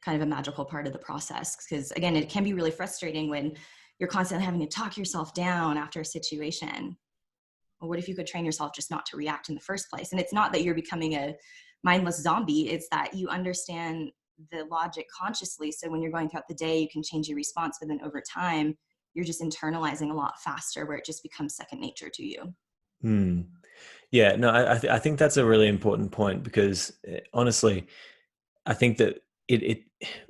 kind of a magical part of the process, because again, it can be really frustrating when you're constantly having to talk yourself down after a situation. Well, what if you could train yourself just not to react in the first place? And it's not that you're becoming a mindless zombie, it's that you understand the logic consciously. So when you're going throughout the day, you can change your response, but then over time, you're just internalizing a lot faster where it just becomes second nature to you. Mm. Yeah. No, I think that's a really important point because honestly, I think that it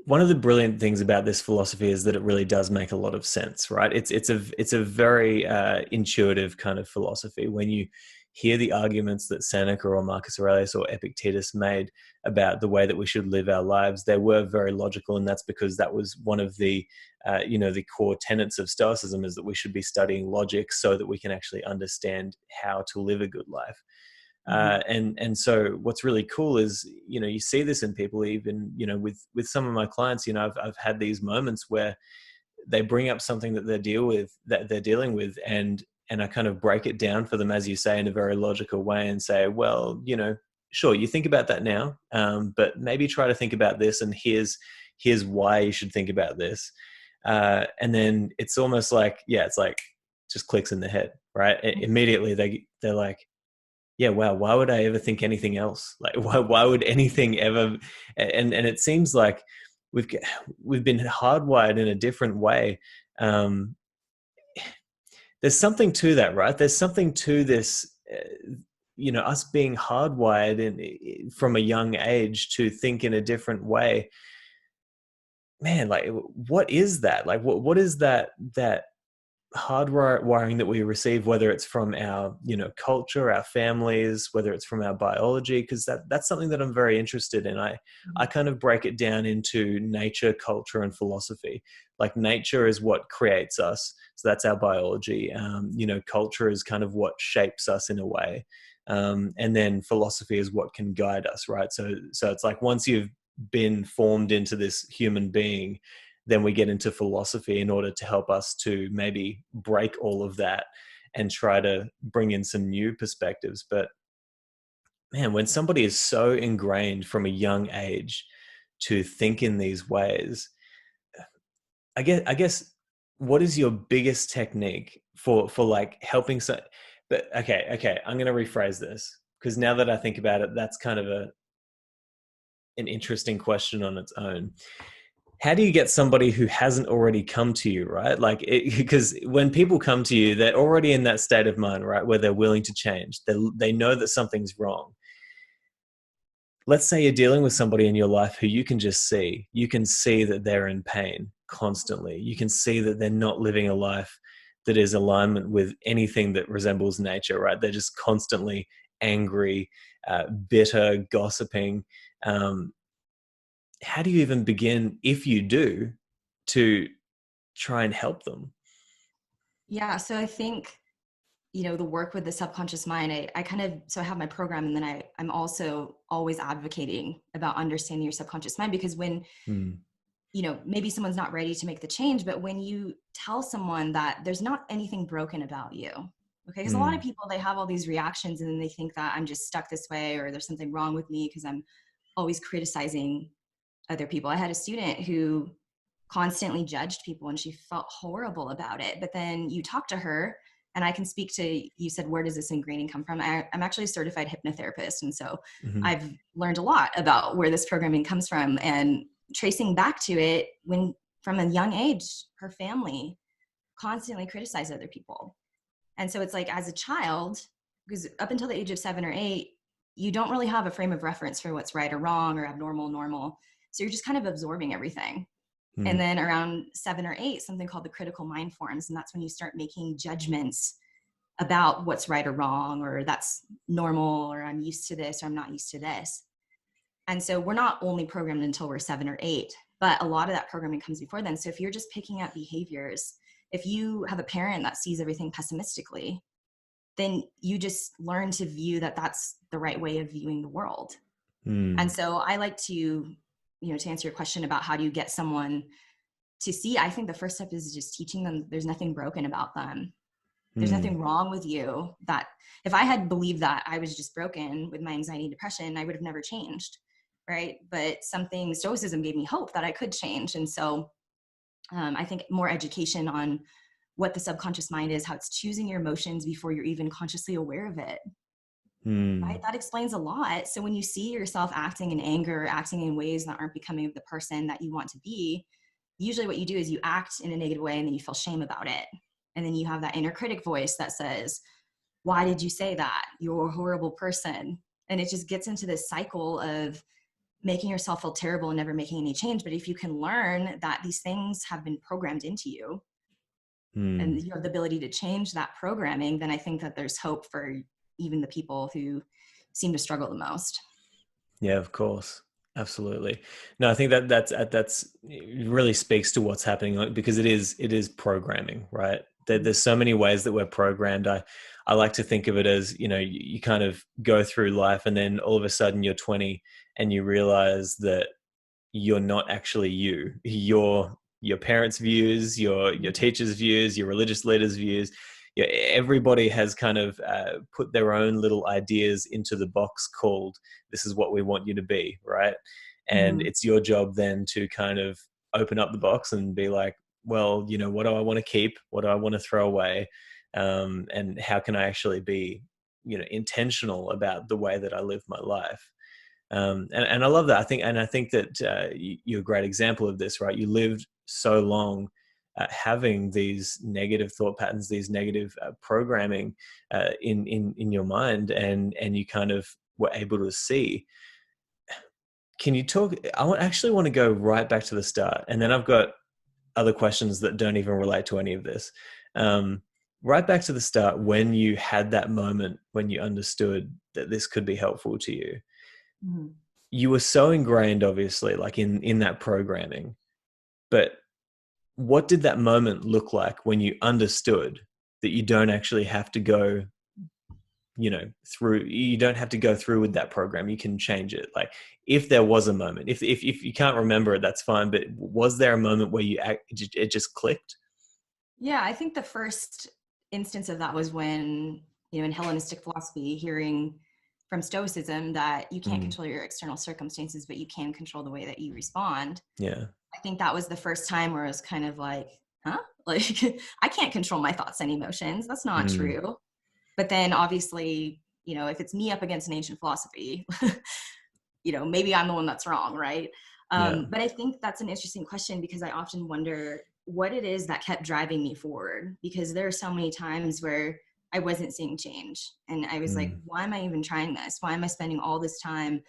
one of the brilliant things about this philosophy is that it really does make a lot of sense, right? It's a very intuitive kind of philosophy. When you hear the arguments that Seneca or Marcus Aurelius or Epictetus made about the way that we should live our lives, they were very logical, and that's because that was one of the core tenets of Stoicism, is that we should be studying logic so that we can actually understand how to live a good life. Mhm. And so what's really cool is, you see this in people, even, with some of my clients. I've had these moments where they bring up something that they're dealing with, and I kind of break it down for them, as you say, in a very logical way, and say, well, sure, you think about that now, but maybe try to think about this, and here's why you should think about this. And then it's almost like, yeah, it's like just clicks in the head, right? Immediately they're like, yeah, wow, why would I ever think anything else? Like, why would anything ever? And it seems like we've we've been hardwired in a different way. Um, there's something to that, right? There's something to this, us being hardwired from a young age to think in a different way. Man, like, what is that? Like, what is that hardwiring that we receive, whether it's from our culture, our families, whether it's from our biology, because that's something that I'm very interested in. I kind of break it down into nature, culture, and philosophy. Like, nature is what creates us, so that's our biology. Culture is kind of what shapes us in a way, and then philosophy is what can guide us, right? So it's like, once you've been formed into this human being, then we get into philosophy in order to help us to maybe break all of that and try to bring in some new perspectives. But man, when somebody is so ingrained from a young age to think in these ways, I guess what is your biggest technique for like helping but okay, I'm going to rephrase this, because now that I think about it, that's kind of an interesting question on its own. How do you get somebody who hasn't already come to you, right? Like, because when people come to you, they're already in that state of mind, right, where they're willing to change. They know that something's wrong. Let's say you're dealing with somebody in your life who you can just see. You can see that they're in pain constantly. You can see that they're not living a life that is alignment with anything that resembles nature, right? They're just constantly angry, bitter, gossiping. Um, how do you even begin, if you do, to try and help them? Yeah, so I think, the work with the subconscious mind, I kind of, so I have my program, and then I'm also always advocating about understanding your subconscious mind, because when, Mm, maybe someone's not ready to make the change, but when you tell someone that there's not anything broken about you, okay, because a lot of mm, people, they have all these reactions, and then they think that I'm just stuck this way, or there's something wrong with me because I'm always criticizing other people. I had a student who constantly judged people, and she felt horrible about it. But then you talk to her, and I can speak to, you said, where does this ingraining come from? I'm actually a certified hypnotherapist. And so mhm, I've learned a lot about where this programming comes from, and tracing back to it, when from a young age, her family constantly criticized other people. And so it's like, as a child, because up until the age of 7 or 8, you don't really have a frame of reference for what's right or wrong or abnormal, normal. So you're just kind of absorbing everything. And mm, then around 7 or 8, something called the critical mind forms. And that's when you start making judgments about what's right or wrong, or that's normal, or I'm used to this, or I'm not used to this. And so we're not only programmed until we're 7 or 8, but a lot of that programming comes before then. So if you're just picking up behaviors, if you have a parent that sees everything pessimistically, then you just learn to view that that's the right way of viewing the world. And mm, so I like to, to answer your question about how do you get someone to see, I think the first step is just teaching them there's nothing broken about them. There's mm, nothing wrong with you. That if I had believed that I was just broken with my anxiety and depression, I would have never changed. Right. But something, Stoicism gave me hope that I could change. And so I think more education on what the subconscious mind is, how it's choosing your emotions before you're even consciously aware of it. Right? mm, That explains a lot. So when you see yourself acting in anger, acting in ways that aren't becoming of the person that you want to be, usually what you do is you act in a negative way, and then you feel shame about it. And then you have that inner critic voice that says, why did you say that? You're a horrible person. And it just gets into this cycle of making yourself feel terrible and never making any change. But if you can learn that these things have been programmed into you, and mm. you have the ability to change that programming, then I think that there's hope for even the people who seem to struggle the most. Yeah, of course. Absolutely. No, I think that's it really speaks to what's happening, like, because it is programming, right? there's so many ways that we're programmed. I like to think of it as, you kind of go through life and then all of a sudden you're 20 and you realize that you're not actually you. Your parents' views, your teachers' views, your religious leaders' views. Yeah, everybody has kind of put their own little ideas into the box called "this is what we want you to be," right? And Mm-hmm. it's your job then to kind of open up the box and be like, well, what do I want to keep? What do I want to throw away? And how can I actually be, intentional about the way that I live my life? And I love that. I think that you're a great example of this, right? You lived so long having these negative thought patterns, these negative programming in your mind, and you kind of were able to see. Can you talk? Actually want to go right back to the start, and then I've got other questions that don't even relate to any of this. Right back to the start, when you had that moment when you understood that this could be helpful to you. Mm-hmm. You were so ingrained, obviously, like in that programming, but what did that moment look like when you understood that you don't actually have to go, you don't have to go through with that program, you can change it? Like, if there was a moment, if you can't remember it, that's fine, but was there a moment where it just clicked? Yeah, I think the first instance of that was when, in Hellenistic philosophy, hearing from Stoicism that you can't control your external circumstances, but you can control the way that you respond. Yeah. I think that was the first time where I was kind of like, huh? Like, I can't control my thoughts and emotions. That's not true. But then obviously, if it's me up against an ancient philosophy, maybe I'm the one that's wrong, right? Yeah. But I think that's an interesting question, because I often wonder what it is that kept driving me forward, because there are so many times where I wasn't seeing change. And I was like, why am I even trying this? Why am I spending all this time?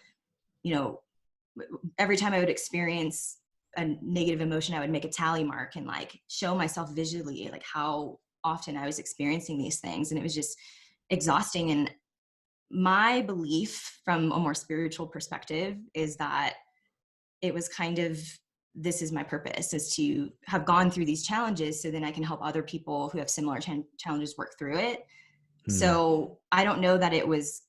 Every time I would experience a negative emotion, I would make a tally mark and like show myself visually like how often I was experiencing these things. And it was just exhausting. And my belief from a more spiritual perspective is that it was kind of, this is my purpose, is to have gone through these challenges so then I can help other people who have similar challenges work through it. So I don't know that it was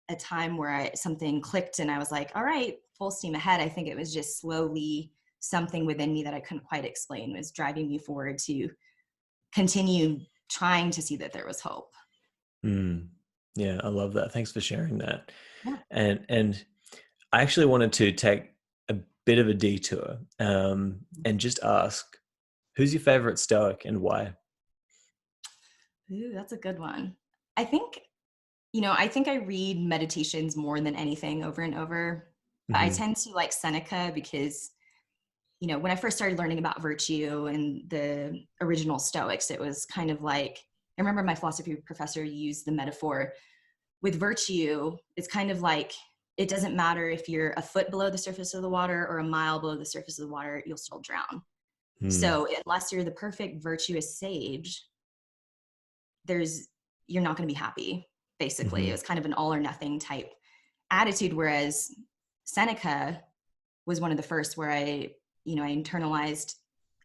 a time where something clicked and I was like, all right, full steam ahead. I think it was just slowly something within me that I couldn't quite explain was driving me forward to continue trying to see that there was hope. Yeah, I love that. Thanks for sharing that. Yeah. And I actually wanted to take a bit of a detour and just ask, who's your favorite Stoic and why? Ooh, that's a good one. I think, I read meditations more than anything over and over. I Hmm. tend to like Seneca because, when I first started learning about virtue and the original Stoics, it was kind of like, I remember my philosophy professor used the metaphor with virtue. It's kind of like, it doesn't matter if you're a foot below the surface of the water or a mile below the surface of the water, you'll still drown. So unless you're the perfect virtuous sage, you're not going to be happy. Basically, it Hmm. was kind of an all or nothing type attitude. Whereas Seneca was one of the first where I internalized,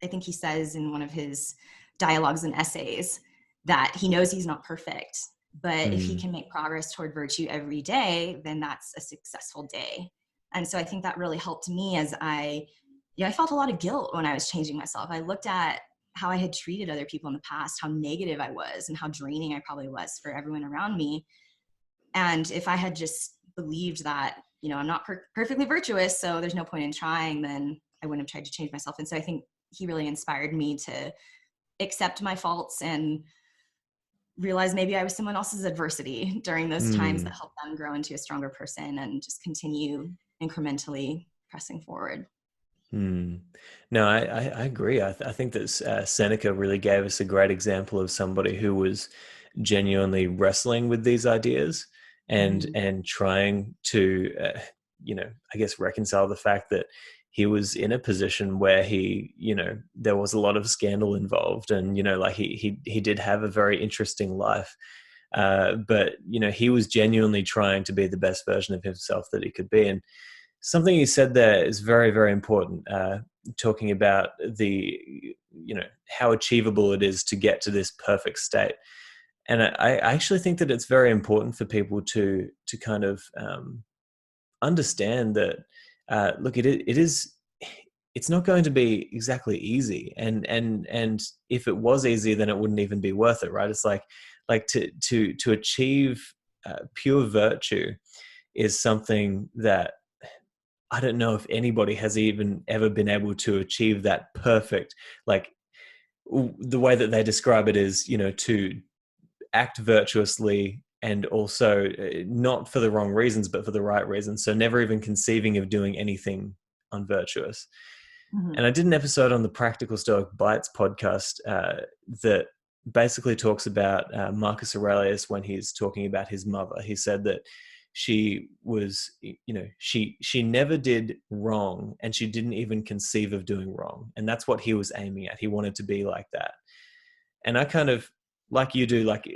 I think he says in one of his dialogues and essays that he knows he's not perfect, but if he can make progress toward virtue every day, then that's a successful day. And so I think that really helped me as I felt a lot of guilt when I was changing myself. I looked at how I had treated other people in the past, how negative I was and how draining I probably was for everyone around me. And if I had just believed that, I'm not perfectly virtuous, so there's no point in trying, then I wouldn't have tried to change myself. And so I think he really inspired me to accept my faults and realize maybe I was someone else's adversity during those times, that helped them grow into a stronger person and just continue incrementally pressing forward. No, I agree. I think that Seneca really gave us a great example of somebody who was genuinely wrestling with these ideas Mm-hmm. and trying to, I guess, reconcile the fact that he was in a position where there was a lot of scandal involved, and like he did have a very interesting life, but he was genuinely trying to be the best version of himself that he could be, and Something you said there is very, very important. Talking about how achievable it is to get to this perfect state. And I actually think that it's very important for people to kind of understand that, look, it's not going to be exactly easy. And if it was easy, then it wouldn't even be worth it, right? It's like to achieve pure virtue is something that I don't know if anybody has even ever been able to achieve that perfect, like the way that they describe it is, to act virtuously and also not for the wrong reasons, but for the right reasons. So never even conceiving of doing anything unvirtuous. Mm-hmm. And I did an episode on the Practical Stoic Bites podcast that basically talks about Marcus Aurelius when he's talking about his mother. He said that she was, she never did wrong, and she didn't even conceive of doing wrong. And that's what he was aiming at. He wanted to be like that. And I kind of, like you do, like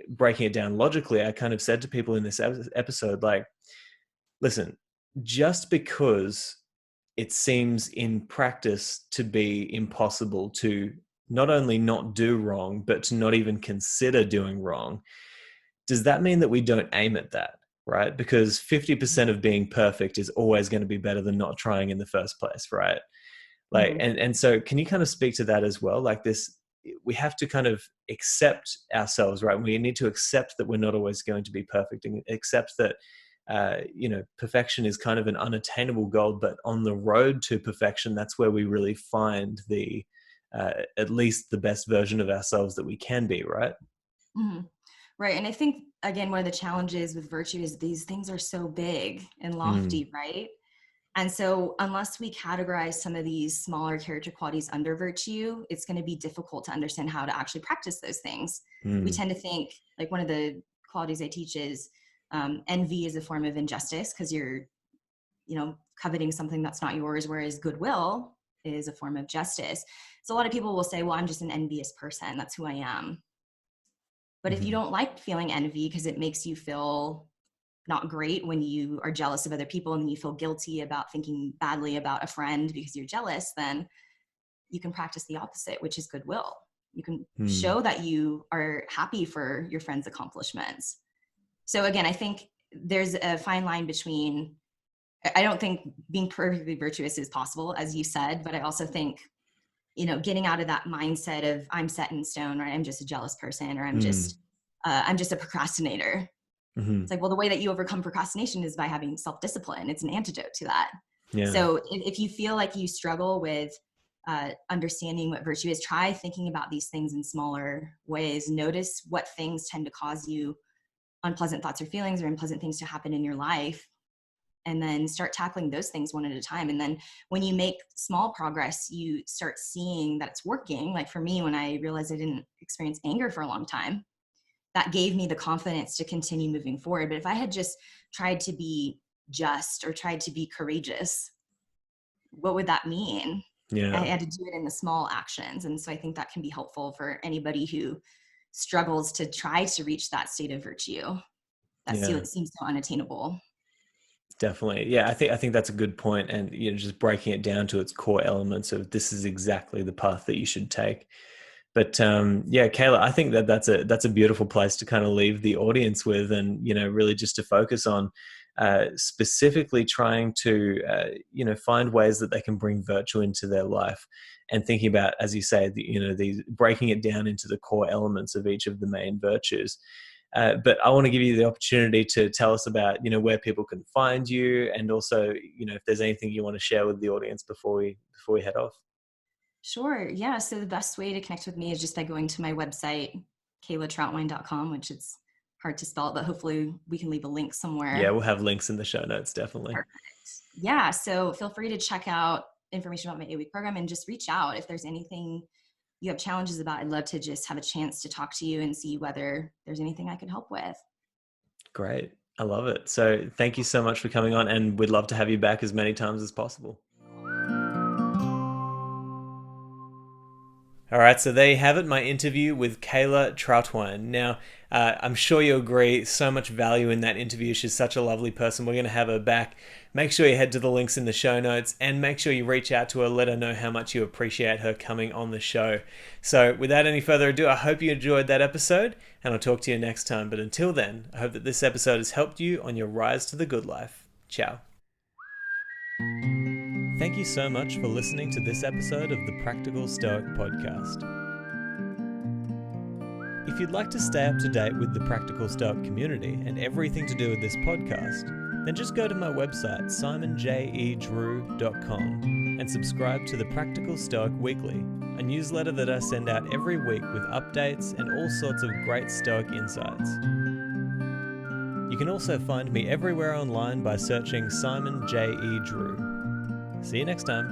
breaking it down logically, I kind of said to people in this episode, like, listen, just because it seems in practice to be impossible to not only not do wrong, but to not even consider doing wrong, does that mean that we don't aim at that, right? Because 50% of being perfect is always going to be better than not trying in the first place, right? Like, Mm-hmm. and so can you kind of speak to that as well? Like this, we have to kind of accept ourselves, right? We need to accept that we're not always going to be perfect, and accept that, perfection is kind of an unattainable goal, but on the road to perfection, that's where we really find at least the best version of ourselves that we can be, right? Mm-hmm. Right. And I think, again, one of the challenges with virtue is these things are so big and lofty, right? And so unless we categorize some of these smaller character qualities under virtue, it's going to be difficult to understand how to actually practice those things. We tend to think, like, one of the qualities I teach is envy is a form of injustice because you're, coveting something that's not yours, whereas goodwill is a form of justice. So a lot of people will say, well, I'm just an envious person. That's who I am. But if you don't like feeling envy because it makes you feel not great when you are jealous of other people and you feel guilty about thinking badly about a friend because you're jealous, then you can practice the opposite, which is goodwill. You can show that you are happy for your friend's accomplishments. So again, I think there's a fine line between, I don't think being perfectly virtuous is possible, as you said, but I also think, getting out of that mindset of I'm set in stone, right? I'm just a jealous person, or I'm just a procrastinator. It's like, well, the way that you overcome procrastination is by having self-discipline. It's an antidote to that. Yeah. So if you feel like you struggle with understanding what virtue is, try thinking about these things in smaller ways. Notice what things tend to cause you unpleasant thoughts or feelings or unpleasant things to happen in your life. And then start tackling those things one at a time. And then when you make small progress, you start seeing that it's working. Like for me, when I realized I didn't experience anger for a long time, that gave me the confidence to continue moving forward. But if I had just tried to be just or tried to be courageous, what would that mean? Yeah. I had to do it in the small actions. And so I think that can be helpful for anybody who struggles to try to reach that state of virtue that seems so unattainable. Definitely. Yeah, I think that's a good point. And just breaking it down to its core elements of this is exactly the path that you should take. But yeah, Kayla, I think that's a beautiful place to kind of leave the audience with, and really just to focus on specifically trying to find ways that they can bring virtue into their life, and thinking about, as you say, these breaking it down into the core elements of each of the main virtues. But I want to give you the opportunity to tell us about, where people can find you, and also, if there's anything you want to share with the audience before we head off. Sure. Yeah. So the best way to connect with me is just by going to my website, kaylatrautwein.com, which is hard to spell, but hopefully we can leave a link somewhere. Yeah, we'll have links in the show notes, definitely. Perfect. Yeah. So feel free to check out information about my 8-week program and just reach out if there's anything you have challenges about. I'd love to just have a chance to talk to you and see whether there's anything I could help with. Great. I love it. So thank you so much for coming on, and we'd love to have you back as many times as possible. All right, so there you have it, my interview with Kayla Trautwein. Now, I'm sure you agree, so much value in that interview. She's such a lovely person. We're going to have her back. Make sure you head to the links in the show notes and make sure you reach out to her, let her know how much you appreciate her coming on the show. So without any further ado, I hope you enjoyed that episode and I'll talk to you next time. But until then, I hope that this episode has helped you on your rise to the good life. Ciao. Thank you so much for listening to this episode of the Practical Stoic Podcast. If you'd like to stay up to date with the Practical Stoic community and everything to do with this podcast, then just go to my website, simonjedrew.com, and subscribe to the Practical Stoic Weekly, a newsletter that I send out every week with updates and all sorts of great Stoic insights. You can also find me everywhere online by searching Simon J. E. Drew. See you next time.